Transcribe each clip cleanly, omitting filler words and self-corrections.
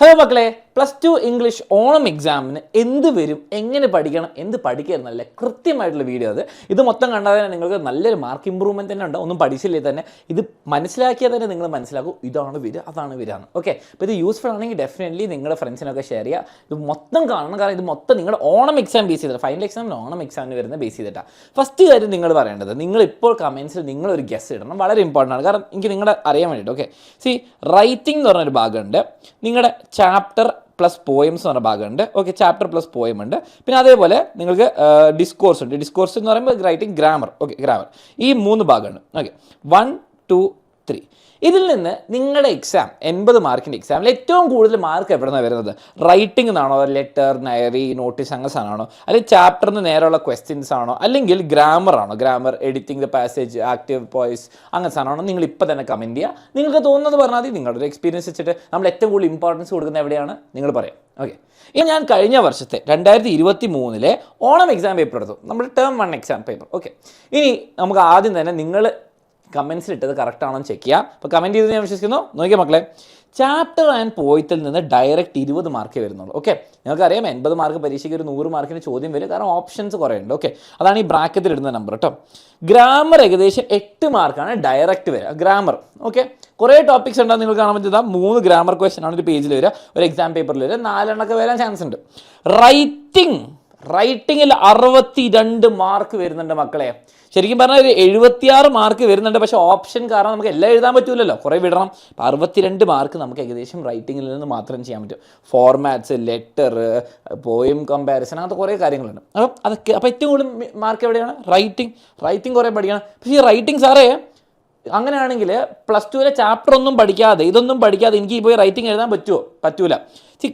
Hello മക്കളെ, +2 English Onam എക്സാമിന് എന്ത് വരും, എങ്ങനെ പഠിക്കണം, എന്ത് പഠിക്കരുന്നല്ലേ കൃത്യമായിട്ടുള്ള വീഡിയോ അത്. ഇത് മൊത്തം കണ്ടാൽ തന്നെ നിങ്ങൾക്ക് നല്ലൊരു മാർക്ക് ഇമ്പ്രൂവ്മെൻറ്റ് തന്നെ ഉണ്ടാവും. ഒന്നും പഠിച്ചില്ലേ തന്നെ ഇത് മനസ്സിലാക്കിയാൽ തന്നെ നിങ്ങൾ മനസ്സിലാക്കും ഇതാണ് വരിക അതാണ് വരികയാണ്. ഓക്കെ, അപ്പോൾ ഇത് യൂസ്ഫുൾ ആണെങ്കിൽ ഡെഫിനറ്റ്ലി നിങ്ങളുടെ ഫ്രണ്ട്സിനൊക്കെ ഷെയർ ചെയ്യുക. ഇത് മൊത്തം കാണണം, കാരണം ഇത് മൊത്തം നിങ്ങളുടെ ഓണം എക്സാം ബേസ് ചെയ്തിട്ട്, ഫൈനൽ എക്സാമിന് ഓണം എക്സാമിന് വരുന്ന ബേസ് ചെയ്തിട്ടാണ്. ഫസ്റ്റ് കാര്യം നിങ്ങൾ പറയേണ്ടത്, നിങ്ങളിപ്പോൾ കമൻസിൽ നിങ്ങളൊരു ഗസ് ഇടണം. വളരെ ഇമ്പോർട്ടൻ്റ് ആണ്, കാരണം എനിക്ക് നിങ്ങളുടെ അറിയാൻ വേണ്ടിയിട്ട്. ഓക്കെ, റൈറ്റിംഗ് എന്ന് പറഞ്ഞൊരു ഭാഗമുണ്ട്, നിങ്ങളുടെ ചാപ്റ്റർ പ്ലസ് പോയംസ് എന്ന് പറഞ്ഞ ഭാഗമുണ്ട്. ഓക്കെ, ചാപ്റ്റർ പ്ലസ് പോയം ഉണ്ട്. പിന്നെ അതേപോലെ നിങ്ങൾക്ക് ഡിസ്കോഴ്സ് ഉണ്ട്. ഡിസ്കോഴ്സ് എന്ന് പറയുമ്പോൾ റൈറ്റിംഗ്, ഗ്രാമർ. Okay, grammar. ഈ 3 ഭാഗമുണ്ട്. ഓക്കെ, 1, 2, 3. ഇതിൽ നിന്ന് നിങ്ങളുടെ എക്സാം 80 മാർക്കിൻ്റെ എക്സാമിൽ ഏറ്റവും കൂടുതൽ മാർക്ക് എവിടെ നിന്നാണ് വരുന്നത്? റൈറ്റിംഗ് എന്നാണോ, ലെറ്റർ, ഡയറി, നോട്ടീസ് അങ്ങനെ സാധനമാണോ, അല്ലെങ്കിൽ ചാപ്റ്ററിന് നേരെയുള്ള ക്വസ്റ്റ്യൻസ് ആണോ, അല്ലെങ്കിൽ ഗ്രാമർ ആണോ, grammar, editing the passage, active voice അങ്ങനെ സാധനമാണോ? നിങ്ങൾ ഇപ്പോൾ തന്നെ കമൻറ്റ് ചെയ്യുക. നിങ്ങൾക്ക് തോന്നുന്നത് പറഞ്ഞാൽ മതി. നിങ്ങളുടെ ഒരു എക്സ്പീരിയൻസ് വെച്ചിട്ട് നമ്മൾ ഏറ്റവും കൂടുതൽ ഇമ്പോർട്ടൻസ് കൊടുക്കുന്നത് എവിടെയാണ് നിങ്ങൾ പറയാം. ഓക്കെ, ഇനി ഞാൻ കഴിഞ്ഞ വർഷത്തെ 2023 ഓണം എക്സാം പേപ്പർ എടുത്തു, നമ്മുടെ ടേം 1 എക്സാം പേപ്പർ. ഓക്കെ, ഇനി നമുക്ക് ആദ്യം തന്നെ നിങ്ങൾ കമൻസിൽ ഇട്ടത് കറക്റ്റ് ആണോ എന്ന് ചെക്ക് ചെയ്യാം. അപ്പോൾ കമൻറ്റ് ചെയ്ത് ഞാൻ വിശ്വസിക്കുന്നു. നോക്കിയാൽ മക്കളെ, ചാപ്റ്റർ ആൻഡ് പോയത്തിൽ നിന്ന് ഡയറക്റ്റ് 20 മാർക്കേ വരുന്നുള്ളൂ. ഓക്കെ, നിങ്ങൾക്കറിയാം 80 മാർക്ക് പരീക്ഷയ്ക്ക് ഒരു 100 മാർക്കിന് ചോദ്യം വരും, കാരണം ഓപ്ഷൻസ് കുറേ ഉണ്ട്. ഓക്കെ, അതാണ് ഈ ബ്രാക്കറ്റിൽ ഇടുന്ന നമ്പർ കേട്ടോ. ഗ്രാമർ ഏകദേശം 8 മാർക്കാണ് ഡയറക്റ്റ് വരിക, ഗ്രാമർ. ഓക്കെ, കുറേ ടോപ്പിക്സ് ഉണ്ടാകും, നിങ്ങൾക്ക് കാണാൻ പറ്റുന്ന 3 ഗ്രാമർ ക്വസ്റ്റൻ ആണ് ഒരു പേജിൽ വരിക, ഒരു എക്സാം പേപ്പറിൽ വരിക, 4 എണ്ണമൊക്കെ വരാൻ ചാൻസ് ഉണ്ട്. റൈറ്റിങ്ങിൽ 62 മാർക്ക് വരുന്നുണ്ട് മക്കളെ. ശരിക്കും പറഞ്ഞാൽ ഒരു 76 മാർക്ക് വരുന്നുണ്ട്, പക്ഷേ ഓപ്ഷൻ കാരണം നമുക്ക് എല്ലാം എഴുതാൻ പറ്റില്ലല്ലോ, കുറേ വിടണം. 62 മാർക്ക് നമുക്ക് ഏകദേശം റൈറ്റിങ്ങിൽ നിന്ന് മാത്രം ചെയ്യാൻ പറ്റും. ഫോർമാറ്റ്സ്, ലെറ്റർ, പോയം കമ്പാരിസൺ, അങ്ങനത്തെ കുറേ കാര്യങ്ങളുണ്ട്. അപ്പോൾ ഏറ്റവും കൂടുതൽ മാർക്ക് എവിടെയാണ്? റൈറ്റിംഗ് കുറേ പഠിക്കണം. പക്ഷേ ഈ റൈറ്റിംഗ് സാറേ അങ്ങനെയാണെങ്കിൽ +2 ചാപ്റ്റർ ഒന്നും പഠിക്കാതെ, ഇതൊന്നും പഠിക്കാതെ എനിക്ക് പോയി റൈറ്റിംഗ് എഴുതാൻ പറ്റൂല.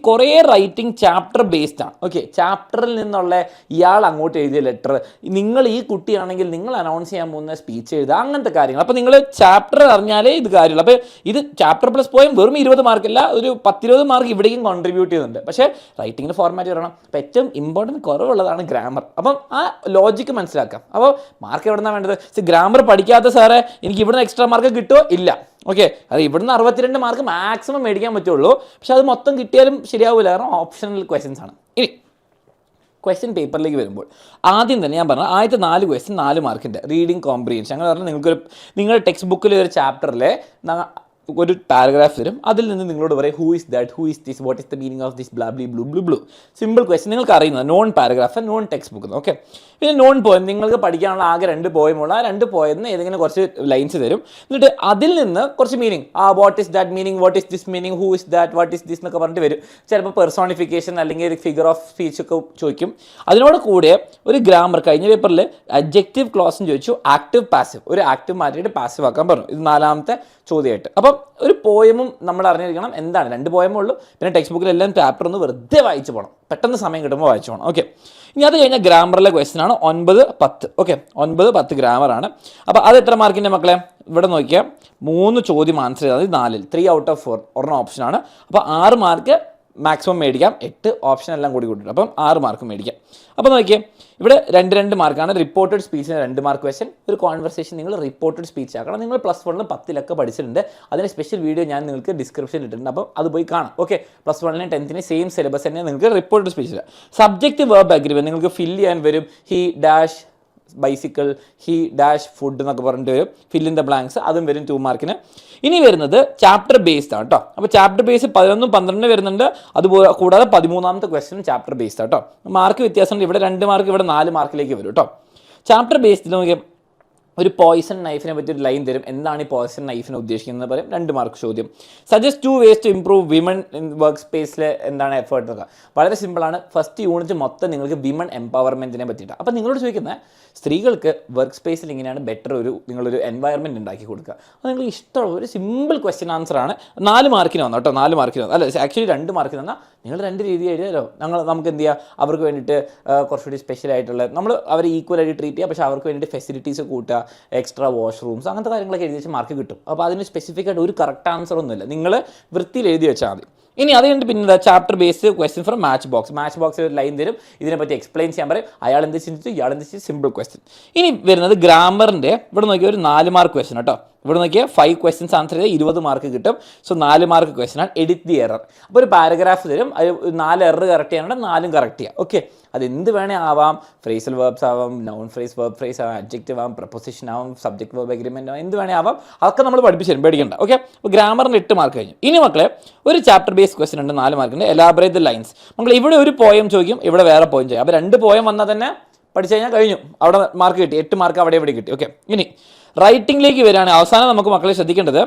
കുറേ റൈറ്റിംഗ് ചാപ്റ്റർ ബേസ്ഡ് ആണ്. ഓക്കെ, ചാപ്റ്ററിൽ നിന്നുള്ള ഇയാൾ അങ്ങോട്ട് എഴുതിയ ലെറ്റർ, നിങ്ങൾ ഈ കുട്ടിയാണെങ്കിൽ നിങ്ങൾ അനൗൺസ് ചെയ്യാൻ പോകുന്ന സ്പീച്ച് എഴുതുക, അങ്ങനത്തെ കാര്യങ്ങൾ. അപ്പോൾ നിങ്ങൾ ചാപ്റ്റർ അറിഞ്ഞാലേ ഇത് കാര്യമുള്ളൂ. അപ്പോൾ ഇത് ചാപ്റ്റർ പ്ലസ് പോയം വെറും 20 മാർക്കല്ല, ഒരു 10-20 മാർക്ക് ഇവിടേക്കും കോൺട്രിബ്യൂട്ട് ചെയ്യുന്നുണ്ട്. പക്ഷേ റൈറ്റിങ്ങിന് ഫോർമാറ്റ് വരണം. അപ്പോൾ ഏറ്റവും ഇമ്പോർട്ടൻറ്റ് കുറവുള്ളതാണ് ഗ്രാമർ. അപ്പം ആ ലോജിക്ക് മനസ്സിലാക്കാം. അപ്പോൾ മാർക്ക് എവിടെ നിന്നാണ് വേണ്ടത്? ഗ്രാമർ പഠിക്കാത്ത സാറേ എനിക്ക് ഇവിടുന്ന് എക്സ്ട്രാ മാർക്ക് കിട്ടുമോ? ഇല്ല. ഓക്കെ, അത് ഇവിടുന്ന് 62 മാർക്ക് മാക്സിമം മേടിക്കാൻ പറ്റുള്ളൂ. പക്ഷെ അത് മൊത്തം കിട്ടിയാലും ശരിയാവില്ല, കാരണം ഓപ്ഷണൽ ക്വസ്റ്റ്യൻസ് ആണ്. ഇനി ക്വസ്റ്റ്യൻ പേപ്പറിലേക്ക് വരുമ്പോൾ ആദ്യം തന്നെ ഞാൻ പറഞ്ഞ ആദ്യത്തെ 4 ക്വസ്റ്റ്യൻ 4 മാർക്കിൻ്റെ റീഡിങ് കോംപ്രിഹെൻഷൻ. അങ്ങനെ പറഞ്ഞാൽ നിങ്ങളുടെ ടെക്സ്റ്റ് ബുക്കിൽ ഒരു ചാപ്റ്ററിലെ ഒരു പാരഗ്രാഫ് വരും, അതിൽ നിന്ന് നിങ്ങളോട് പറയും who is that, who is this, what is the meaning of this, blah blue. Simple question, നിങ്ങൾക്ക് അറിയുന്നത് non paragraph, non text book. Okay, പിന്നെ നോൺ പോയം, നിങ്ങൾക്ക് പഠിക്കാനുള്ള ആകെ 2 പോയമുള്ള ആ 2 പോയെന്ന് ഏതെങ്കിലും കുറച്ച് ലൈൻസ് തരും. എന്നിട്ട് അതിൽ നിന്ന് കുറച്ച് meaning, what is that meaning, what is this meaning, who is that, what is this എന്നൊക്കെ പറഞ്ഞിട്ട് വരും. ചിലപ്പോൾ പെർസോണിഫിക്കേഷൻ അല്ലെങ്കിൽ ഒരു ഫിഗർ ഓഫ് സ്പീച്ച് ഒക്കെ ചോദിക്കും. അതിനോട് കൂടെ ഒരു ഗ്രാമർ, കഴിഞ്ഞ പേപ്പറിൽ അഡ്ജക്റ്റീവ് ക്ലോസും ചോദിച്ചു, ആക്റ്റീവ് പാസീവ്, ഒരു ആക്റ്റീവ് മാറ്റിയിട്ട് പാസീവ് ആക്കാൻ പറഞ്ഞു. ഇത് 4ാമത്തെ ചോദ്യമായിട്ട്. അപ്പം ഒരു പോയമും നമ്മൾ അറിഞ്ഞിരിക്കണം എന്താണ്, 2 പോയമേ ഉള്ളൂ. പിന്നെ ടെക്സ്റ്റ് ബുക്കിലെല്ലാം ചാപ്റ്റർ ഒന്ന് വെറുതെ വായിച്ചു പോകണം, പെട്ടെന്ന് സമയം കിട്ടുമ്പോൾ വായിച്ചു പോകണം. ഓക്കെ, ഇനി അത് കഴിഞ്ഞാൽ ഗ്രാമറിലെ ക്വസ്റ്റ്യൻ ആണ് 9, 10. ഓക്കെ, 9, 10 ഗ്രാമറാണ്. അപ്പോൾ അത് എത്ര മാർക്കിൻ്റെ മക്കളെ? ഇവിടെ നോക്കിയാൽ 3 ചോദ്യം ആൻസർ ചെയ്താൽ 4-ൽ 3 ഔട്ട് ഓഫ് 4 ഒരെണ്ണം ഓപ്ഷനാണ്. അപ്പോൾ 6 മാർക്ക് മാക്സിമം മേടിക്കാം, 8 ഓപ്ഷൻ എല്ലാം കൂട്ടിയിട്ട്, അപ്പം 6 മാർക്ക് മേടിക്കാം. അപ്പോൾ നോക്കിയേ, ഇവിടെ 2 മാർക്കാണ്. റിപ്പോർട്ടഡ് സ്പീച്ചിന് 2 മാർക്ക് ക്വസ്റ്റ്യൻ. ഒരു കോൺവെർസേഷൻ നിങ്ങൾ റിപ്പോർട്ടഡ് സ്പീച്ച് ആക്കണം. നിങ്ങൾ +1 10 പഠിച്ചിട്ടുണ്ട്, അതിന് സ്പെഷ്യൽ വീഡിയോ ഞാൻ നിങ്ങൾക്ക് ഡിസ്ക്രിപ്ഷനിൽ ഇട്ടിട്ടുണ്ട്, അപ്പോൾ അത് പോയി കാണാം. ഓക്കെ, +1 10 സെയിം സിലബസ് തന്നെ നിങ്ങൾക്ക് റിപ്പോർട്ടഡ് സ്പീച്ചിൽ. സബ്ജക്റ്റ് വേർബ് അഗ്രിമെന്റ് നിങ്ങൾക്ക് ഫില്ല് ചെയ്യാൻ വരും. He dash bicycle, he dash food എന്നൊക്കെ പറഞ്ഞിട്ട് വരും. ഫിൽ ഇൻ ദ ബ്ലാങ്ക്സ്, അതും വരും 2 മാർക്കിന്. ഇനി വരുന്നത് ചാപ്റ്റർ ബേസ്ഡ് ആണ് കേട്ടോ. അപ്പോൾ ചാപ്റ്റർ ബേസ് 11, 12 വരുന്നുണ്ട്. അതുപോലെ കൂടാതെ 13ാമത്തെ ക്വസ്റ്റ്യൻ ചാപ്റ്റർ ബേസ്ഡ് കേട്ടോ. മാർക്ക് വ്യത്യാസമുണ്ട്, ഇവിടെ 2 മാർക്ക്, ഇവിടെ 4 മാർക്കിലേക്ക് വരും കേട്ടോ. ചാപ്റ്റർ ബേസ്ഡിൽ നോക്കിയാൽ ഒരു പോയിസൺ നൈഫിനെ പറ്റി ഒരു ലൈൻ തരും. എന്താണ് ഈ പോയിസൺ നൈഫിനെ ഉദ്ദേശിക്കുന്നത് പറയും. 2 മാർക്ക് ചോദ്യം. Suggest 2 ways to improve women in work സ്പേസിൽ എന്താണ് എഫേർട്ട് എന്നൊക്കെ. വളരെ സിമ്പിളാണ്. ഫസ്റ്റ് യൂണിറ്റ് മൊത്തം നിങ്ങൾക്ക് വിമൺ എംപവർമെൻറ്റിനെ പറ്റിയിട്ടാണ്. അപ്പോൾ നിങ്ങളോട് ചോദിക്കുന്നത് സ്ത്രീകൾക്ക് വർക്ക് സ്പേസിൽ ഇങ്ങനെയാണ് ബെറ്റർ നിങ്ങളൊരു എൻവയറമെൻറ്റ് ഉണ്ടാക്കി കൊടുക്കുക. അപ്പോൾ നിങ്ങൾ ഇഷ്ടമുള്ള ഒരു സിമ്പിൾ ക്വസ്റ്റ്യൻ ആൻസറാണ്. 4 മാർക്കിന് വന്നു കേട്ടോ. 4 മാർക്കിന് വന്നു, അല്ല ആക്ച്വലി 2 മാർക്കിന് വന്നാൽ നിങ്ങൾ 2 രീതി എഴുതിയാലോ. നമുക്ക് എന്ത് ചെയ്യുക, അവർക്ക് വേണ്ടിയിട്ട് കുറച്ചുകൂടി സ്പെഷ്യൽ ആയിട്ടുള്ള, നമ്മൾ അവരെ ഈക്വലായിട്ട് ട്രീറ്റ് ചെയ്യുക, പക്ഷേ അവർക്ക് വേണ്ടിയിട്ട് ഫെസിലിറ്റീസ് കൂട്ടുക, എക്സ്ട്രാ വാഷ്റൂംസ്, അങ്ങനത്തെ കാര്യങ്ങളൊക്കെ എഴുതി വെച്ച് മാർക്ക് കിട്ടും. അപ്പോൾ അതിന് സ്പെസിഫിക് ആയിട്ട് ഒരു കറക്റ്റ് ആൻസർ ഒന്നുമില്ല, നിങ്ങൾ വൃത്തിയിൽ എഴുതി വെച്ചാൽ മതി. ഇനി അത് കഴിഞ്ഞിട്ട് പിന്നെ chapter based question from match box ഒരു ലൈൻ തരും, ഇതിനെപ്പറ്റി എക്സ്പ്ലെയിൻ ചെയ്യാൻ പറയും. അയാൾ എന്ത് ചിന്തിച്ചു, ഇയാൾ എന്ത് ചിന്തിച്ചു, സിമ്പിൾ ക്വസ്റ്റ്യൻ. ഇനി വരുന്നത് ഗ്രാമറിൻ്റെ ഇവിടെ നോക്കിയാൽ ഒരു 4 മാർക്ക് ക്വസ്റ്റ്യൻ കേട്ടോ. ഇവിടെ നോക്കിയാൽ 5 ക്വസ്റ്റ്യൻസ് ആൻസർ ചെയ്താൽ 20 മാർക്ക് കിട്ടും. സോ 4 മാർക്ക് ക്വസ്റ്റ്യൻ ആണ്. Edit the error. അപ്പോൾ ഒരു പാരഗ്രാഫ് തരും, അത് 4 എറർ കറക്റ്റ് ചെയ്യാനുണ്ട്, 4 കറക്റ്റ് ചെയ്യാം. ഓക്കെ, അത് എന്ത് വേണേ ആവാം. ഫ്രേസൽ വെർബ്സ് ആവാം, നൗൺ ഫ്രേസ്, വെർബ് ഫ്രേസ് ആവാം, അഡ്ജക്റ്റീവ് ആവാം, പ്രപ്പോസിഷൻ ആവാം, സബ്ജക്ട് വെർബ് എഗ്രിമെൻ്റ് ആവാം, എന്ത് വേണേ ആവാം. അതൊക്കെ നമ്മൾ പഠിപ്പിച്ചു തരും, പേടിക്കണ്ട. ഓക്കെ, അപ്പോൾ ഗ്രാമറിന് 8 മാർക്ക് കഴിഞ്ഞു. ഇനി മക്കളെ ഒരു ചാപ്റ്റർ ബേസ് ക്വസ്റ്റ്യൻ ഉണ്ട്, 4 മാർക്കിൻ്റെ. Elaborate the lines. മക്കൾ ഇവിടെ ഒരു പോയം ചോദിക്കും, ഇവിടെ വേറെ പോയം ചെയ്യും. അപ്പോൾ 2 പോയം വന്നാൽ തന്നെ പഠിച്ചു കഴിഞ്ഞാൽ കഴിഞ്ഞു, അവിടെ മാർക്ക് കിട്ടി. 8 മാർക്ക് അവിടെ ഇവിടെ കിട്ടി. ഓക്കെ, ഇനി റൈറ്റിംഗിലേക്ക് വരികയാണ്. അവസാനം നമുക്ക് മക്കളെ ശ്രദ്ധിക്കേണ്ടത്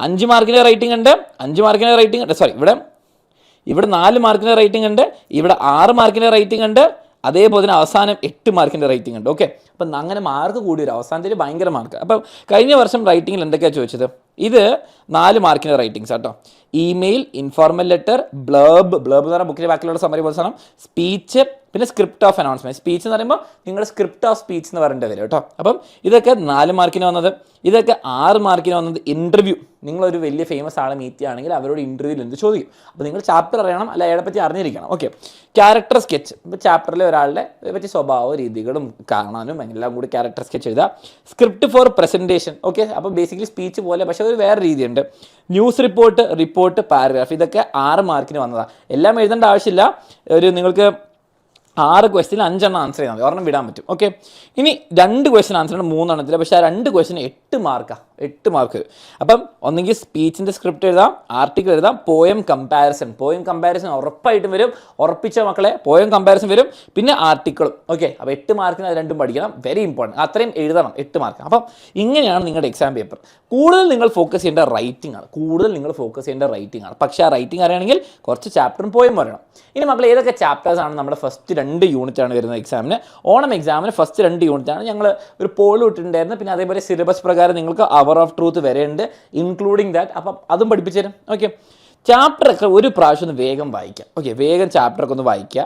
5 മാർക്കിൻ്റെ റൈറ്റിംഗ് ഉണ്ട്, 5 മാർക്കിൻ്റെ റൈറ്റിംഗ് ഉണ്ട്, സോറി ഇവിടെ 4 മാർക്കിൻ്റെ റൈറ്റിംഗ് ഉണ്ട്, ഇവിടെ 6 മാർക്കിൻ്റെ റൈറ്റിംഗ് ഉണ്ട്, അതേപോലെ തന്നെ അവസാനം 8 മാർക്കിൻ്റെ റൈറ്റിംഗ് ഉണ്ട്. ഓക്കെ, അപ്പം അങ്ങനെ മാർക്ക് കൂടി വരും, അവസാനത്തിൽ ഭയങ്കര മാർക്ക്. അപ്പം കഴിഞ്ഞ വർഷം റൈറ്റിംഗിൽ എന്തൊക്കെയാണ് ചോദിച്ചത്? ഇത് 4 മാർക്കിൻ്റെ റൈറ്റിംഗ്സ് കേട്ടോ. ഇമെയിൽ, ഇൻഫോർമൽ ലെറ്റർ, ബ്ലർബ് എന്ന് പറഞ്ഞാൽ ബുക്കിലെ ബാക്കിലുള്ള സമറി പോലെ സാധനം, സ്പീച്ച്, പിന്നെ സ്ക്രിപ്റ്റ് ഓഫ് അനൗൺസ്മെൻറ്റ്. സ്പീച്ച് എന്ന് പറയുമ്പോൾ നിങ്ങളുടെ സ്ക്രിപ്റ്റ് ഓഫ് സ്പീച്ച് എന്ന് പറയേണ്ടി വരും കേട്ടോ. അപ്പം ഇതൊക്കെ 4 മാർക്കിന് വന്നത്. ഇതൊക്കെ 6 മാർക്കിന് വന്നത് ഇൻ്റർവ്യൂ. നിങ്ങളൊരു വലിയ ഫേമസ് ആളെ മീറ്റ് ചെയ്യുകയാണെങ്കിൽ അവരോട് ഇൻ്റർവ്യൂവിൽ എന്ത് ചോദിക്കും, അപ്പോൾ നിങ്ങൾ ചാപ്റ്റർ അറിയണം, അല്ല അയാളെ പറ്റി അറിഞ്ഞിരിക്കണം. Okay, character sketch. ഇപ്പോൾ ചാപ്റ്ററിലെ ഒരാളുടെ പറ്റി സ്വഭാവ രീതികളും കാണാനും എല്ലാം കൂടി ക്യാരക്ടർ സ്കെച്ച് എഴുതുക. Script for presentation. ഓക്കെ, അപ്പോൾ ബേസിക്കലി സ്പീച്ച് പോലെ, പക്ഷേ ഒരു വേറെ രീതിയുണ്ട്. News report, paragraph. ഇതൊക്കെ 6 മാർക്കിന് വന്നതാണ്. എല്ലാം എഴുതേണ്ട ആവശ്യമില്ല. നിങ്ങൾക്ക് 6 ക്വസ്റ്റ്യൻ 5 എണ്ണം ആൻസർ ചെയ്താൽ മതി, ഒരെണ്ണം വിടാൻ പറ്റും. ഓക്കെ, ഇനി 2 ക്വസ്റ്റ്യൻ ആൻസർ ഉണ്ട്, 3 എണ്ണത്തില്ല. പക്ഷേ ആ 2 ക്വസ്റ്റ്യൻ 8 മാർക്കാണ്, 8 മാർക്ക് വരും. അപ്പം ഒന്നെങ്കിൽ സ്പീച്ചിൻ്റെ സ്ക്രിപ്റ്റ് എഴുതാം, ആർട്ടിക്കിൾ എഴുതാം, പോയം കമ്പാരിസൺ ഉറപ്പായിട്ടും വരും. ഉറപ്പിച്ച മക്കളെ പോയം കമ്പാരിസൺ വരും, പിന്നെ ആർട്ടിക്കിളും. ഓക്കെ, അപ്പോൾ 8 മാർക്കിന് അത് രണ്ടും പഠിക്കണം, വെരി ഇമ്പോർട്ടൻറ്റ്. അത്രയും എഴുതണം, 8 മാർക്ക്. അപ്പം ഇങ്ങനെയാണ് നിങ്ങളുടെ എക്സാം പേപ്പർ. കൂടുതൽ നിങ്ങൾ ഫോക്കസ് ചെയ്യേണ്ട റൈറ്റിംഗ് ആണ്. പക്ഷേ ആ റൈറ്റിംഗ് അറിയണമെങ്കിൽ കുറച്ച് ചാപ്റ്ററും പോയം വരണം. ഇനി മക്കൾ ഏതൊക്കെ ചാപ്റ്റേഴ്സാണ് നമ്മുടെ ഫസ്റ്റ് 2 യൂണിറ്റാണ് വരുന്നത് എക്സാമിന്? ഓണം എക്സാമിന് ഫസ്റ്റ് 2 യൂണിറ്റാണ് ഞങ്ങൾ ഒരു പോൾ ഇട്ടിട്ടുണ്ടായിരുന്നു. പിന്നെ അതേപോലെ സിലബസ് പ്രകാരം നിങ്ങൾക്ക് അവർ ഓഫ് ട്രൂത്ത് വരെയുണ്ട്, ഇൻക്ലൂഡിങ് ദാറ്റ്. അപ്പം അതും പഠിപ്പിച്ചു തരും. ഓക്കെ, ചാപ്റ്ററൊക്കെ ഒരു പ്രാവശ്യം ഒന്ന് വേഗം വായിക്കാം. ഓക്കെ, വേഗം ചാപ്റ്ററൊക്കെ ഒന്ന് വായിക്കുക.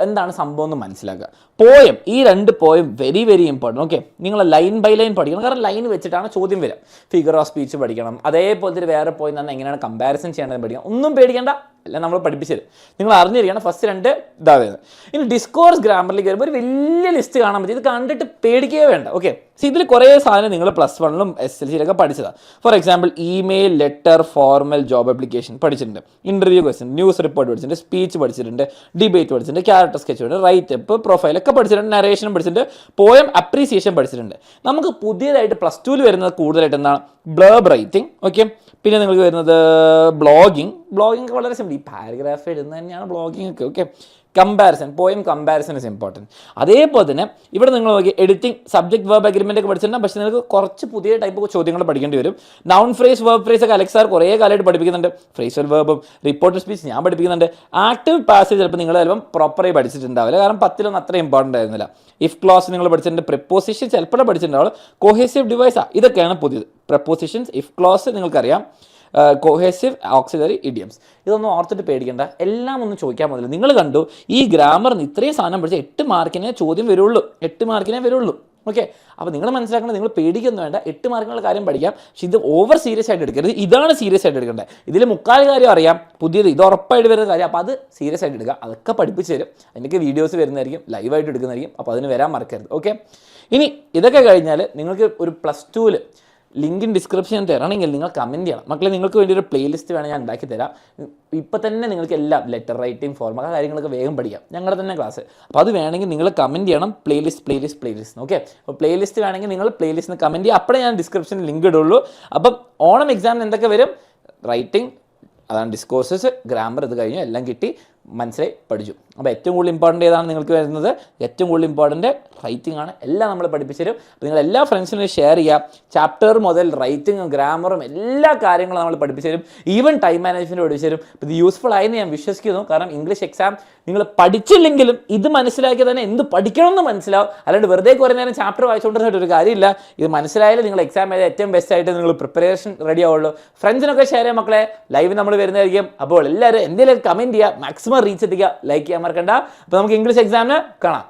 എന്താണ് സംഭവം എന്ന് മനസ്സിലാക്കുക. പോയം, ഈ 2 poem very very important. Okay, നിങ്ങൾ ലൈൻ ബൈ ലൈൻ പഠിക്കണം, കാരണം ലൈൻ വെച്ചിട്ടാണ് ചോദ്യം വരിക. ഫിഗർ ഓഫ് സ്പീച്ച് പഠിക്കണം, അതേപോലത്തെ വേറെ പോയി തന്നെ എങ്ങനെയാണ് കമ്പാരിസൺ ചെയ്യേണ്ടത് പഠിക്കണം. ഒന്നും പേടിക്കേണ്ട, എല്ലാം നമ്മൾ പഠിപ്പിച്ചത് നിങ്ങൾ അറിഞ്ഞിരിക്കണം. ഫസ്റ്റ് 2 ഇതാ വരുന്നത്. ഇനി ഡിസ്കോഴ്സ് ഗ്രാമറിലേക്ക് വരുമ്പോൾ ഒരു വലിയ ലിസ്റ്റ് കാണാൻ പറ്റും. ഇത് കണ്ടിട്ട് പേടിക്കുകയോ വേണ്ട. ഓക്കെ, ഇതിൽ കുറേ സാധനം നിങ്ങൾ +1-ലും SLC-യിലൊക്കെ പഠിച്ചതാണ്. For example email, letter, formal, job application പഠിച്ചിട്ടുണ്ട്, ഇൻ്റർവ്യൂ ക്വസ്റ്റ്യൻ, ന്യൂസ് റിപ്പോർട്ട് പഠിച്ചിട്ടുണ്ട്, സ്പീച്ച് പഠിച്ചിട്ടുണ്ട്, ഡിബേറ്റ് പഠിച്ചിട്ടുണ്ട്, ക്യാരക്ടർ സ്കെച്ച് പഠിച്ചിട്ടുണ്ട്, റൈറ്റപ്പ്, പ്രൊഫൈലൊക്കെ പഠിച്ചിട്ടുണ്ട്, നരേഷനും പഠിച്ചിട്ടുണ്ട്, പോയം അപ്രീസിയേഷൻ പഠിച്ചിട്ടുണ്ട്. നമുക്ക് പുതിയതായിട്ട് +2-ൽ വരുന്നത് കൂടുതലായിട്ട് എന്താണ്? Blurb writing. ഓക്കെ, പിന്നെ നിങ്ങൾക്ക് വരുന്നത് ബ്ലോഗിങ് വളരെ സിമ്പിൾ. ഈ പാരഗ്രാഫ് എഴുതുന്നത് തന്നെയാണ് ബ്ലോഗിങ് ഒക്കെ. Okay, poem comparison is important. അതേപോലെ തന്നെ ഇവിടെ നിങ്ങൾ നോക്കി എഡിറ്റിംഗ്, സബ്ജക്ട് വെർബ് എഗ്രിമെൻ്റ് ഒക്കെ പഠിച്ചിട്ടുണ്ട്. പക്ഷേ നിങ്ങൾക്ക് കുറച്ച് പുതിയ ടൈപ്പ് ചോദ്യങ്ങൾ പഠിക്കേണ്ടി വരും. നൗൺ ഫ്രേസ്, വെർബ് ഫ്രേസ് ഒക്കെ അലക്സ് സാർ കുറേ കാലമായിട്ട് പഠിപ്പിക്കുന്നുണ്ട്. ഫ്രേസൽ വെർബും റിപ്പോർട്ട് സ്പീച്ച് ഞാൻ പഠിപ്പിക്കുന്നുണ്ട്. ആക്റ്റീവ് പാസേജ് ചിലപ്പോൾ നിങ്ങൾ ചിലപ്പം പ്രോപ്പറായി പഠിച്ചിട്ടുണ്ടാവില്ല, കാരണം 10-ലൊന്നും അത്ര ഇമ്പോർട്ടൻ്റ് ആയിരുന്നില്ല. ഇഫ് ക്ലോസ് നിങ്ങൾ പഠിച്ചിട്ടുണ്ട്, പ്രിപ്പോസിഷൻ ചിലപ്പോൾ പഠിച്ചിട്ടുണ്ടാവുള്ളൂ. കൊഹേസീവ് ഡിവൈസാണ്, ഇതൊക്കെയാണ് പുതിയത്. പ്രപ്പോസിഷൻസ്, ഇഫ് ക്ലോസ് നിങ്ങൾക്കറിയാം, കൊഹേസീവ്, ഓക്സിലറി, ഇഡിയംസ്. ഇതൊന്നും ഓർത്തിട്ട് പേടിക്കേണ്ട, എല്ലാം ഒന്ന് ചോദിക്കാൻ മതില്ല. നിങ്ങൾ കണ്ടു ഈ ഗ്രാമറിന് ഇത്രയും സാധനം പഠിച്ചാൽ 8 മാർക്കിനെ ചോദ്യം വരുള്ളൂ. ഓക്കെ, അപ്പോൾ നിങ്ങൾ മനസ്സിലാക്കേണ്ടത്, നിങ്ങൾ പേടിക്കൊന്നും വേണ്ട, 8 മാർക്കിനുള്ള കാര്യം പഠിക്കാം. പക്ഷേ ഇത് ഓവർ സീരിയസ് ആയിട്ട് എടുക്കരുത്. ഇതാണ് സീരിയസ് ആയിട്ട് എടുക്കേണ്ടത്. ഇതിൽ 3/4 കാര്യം അറിയാം, പുതിയത് ഇത് ഉറപ്പായിട്ട് വരുന്ന കാര്യം. അപ്പോൾ അത് സീരിയസ് ആയിട്ട് എടുക്കുക. അതൊക്കെ പഠിപ്പിച്ച് തരും. അതിൻ്റെയൊക്കെ വീഡിയോസ് വരുന്നതായിരിക്കും, ലൈവായിട്ട് എടുക്കുന്നതായിരിക്കും. അപ്പോൾ അതിന് വരാൻ മറക്കരുത്. ഓക്കെ, ഇനി ഇതൊക്കെ കഴിഞ്ഞാൽ നിങ്ങൾക്ക് ഒരു +2-ൽ ലിങ്ക് ഡിസ്ക്രിപ്ഷൻ തരണമെങ്കിൽ നിങ്ങൾ കമൻറ്റ് ചെയ്യണം. മക്കളെ, നിങ്ങൾക്ക് വേണ്ടി ഒരു പ്ലേലിസ്റ്റ് വേണം, ഞാൻ ഉണ്ടാക്കി തരാം. ഇപ്പോൾ തന്നെ നിങ്ങൾക്ക് എല്ലാം ലെറ്റർ റൈറ്റിംഗ്, ഫോർമ കാര്യങ്ങളൊക്കെ വേഗം പഠിക്കാം, ഞങ്ങളുടെ തന്നെ ക്ലാസ്. അപ്പോൾ അത് വേണമെങ്കിൽ നിങ്ങൾ കമൻറ്റ് ചെയ്യണം, പ്ലേലിസ്റ്റ്. ഓക്കെ, അപ്പോൾ പ്ലേലിസ്റ്റ് വേണമെങ്കിൽ നിങ്ങൾ പ്ലേലിസ്റ്റിന് കമൻറ്റ് ചെയ്യുക. അപ്പോഴേ ഞാൻ ഡിസ്ക്രിപ്ഷനിൽ ലിങ്ക് ഇടുള്ളൂ. അപ്പം ഓണം എക്സാമിന് എന്തൊക്കെ വരും? റൈറ്റിംഗ്, അതാണ് ഡിസ്കോഴ്സസ്, ഗ്രാമർ, ഇത് കഴിഞ്ഞു എല്ലാം കിട്ടി, മനസ്സിലായി, പഠിച്ചു. അപ്പോൾ ഏറ്റവും കൂടുതൽ ഇമ്പോർട്ടൻ്റ് ഏതാണ് നിങ്ങൾക്ക് വരുന്നത്? ഏറ്റവും കൂടുതൽ ഇമ്പോർട്ടൻ്റ് റൈറ്റിംഗ് ആണ്. എല്ലാം നമ്മൾ പഠിപ്പിച്ചു തരും. അപ്പോൾ നിങ്ങൾ എല്ലാ ഫ്രണ്ട്സിനും ഷെയർ ചെയ്യുക. ചാപ്റ്റർ മുതൽ റൈറ്റിങ്ങും ഗ്രാമറും എല്ലാ കാര്യങ്ങളും നമ്മൾ പഠിപ്പിച്ചു തരും. ഈവൻ ടൈം മാനേജ്മെൻറ്റ് പഠിപ്പിച്ചു തരും. ഇത് യൂസ്ഫുൾ ആയെന്ന് ഞാൻ വിശ്വസിക്കുന്നു. കാരണം ഇംഗ്ലീഷ് എക്സാം നിങ്ങൾ പഠിച്ചില്ലെങ്കിലും ഇത് മനസ്സിലാക്കിയാൽ തന്നെ എന്ത് പഠിക്കണമെന്ന് മനസ്സിലാവും. അല്ലാണ്ട് വെറുതെ കുറേ നേരം ചാപ്റ്റർ വായിച്ചുകൊണ്ടിരുന്നിട്ട് ഒരു കാര്യമില്ല. ഇത് മനസ്സിലായാലും നിങ്ങൾ എക്സാം ചെയ്ത് ഏറ്റവും ബെസ്റ്റ് ആയിട്ട് നിങ്ങൾ പ്രിപ്പറേഷൻ റെഡി ആവുള്ളൂ. ഫ്രണ്ട്സിനൊക്കെ ഷെയർ ചെയ്യാം മക്കളെ. ലൈവ് നമ്മൾ വരുന്നതായിരിക്കും. അപ്പോൾ എല്ലാവരും എന്തെങ്കിലും കമൻറ്റ് ചെയ്യുക, മാക്സിമം റീച്ച് എത്തിക്കുക, ലൈക്ക് ചെയ്യാൻ മറക്കണ്ട. അപ്പോൾ നമുക്ക് ഇംഗ്ലീഷ് എക്സാമിന് കാണാം.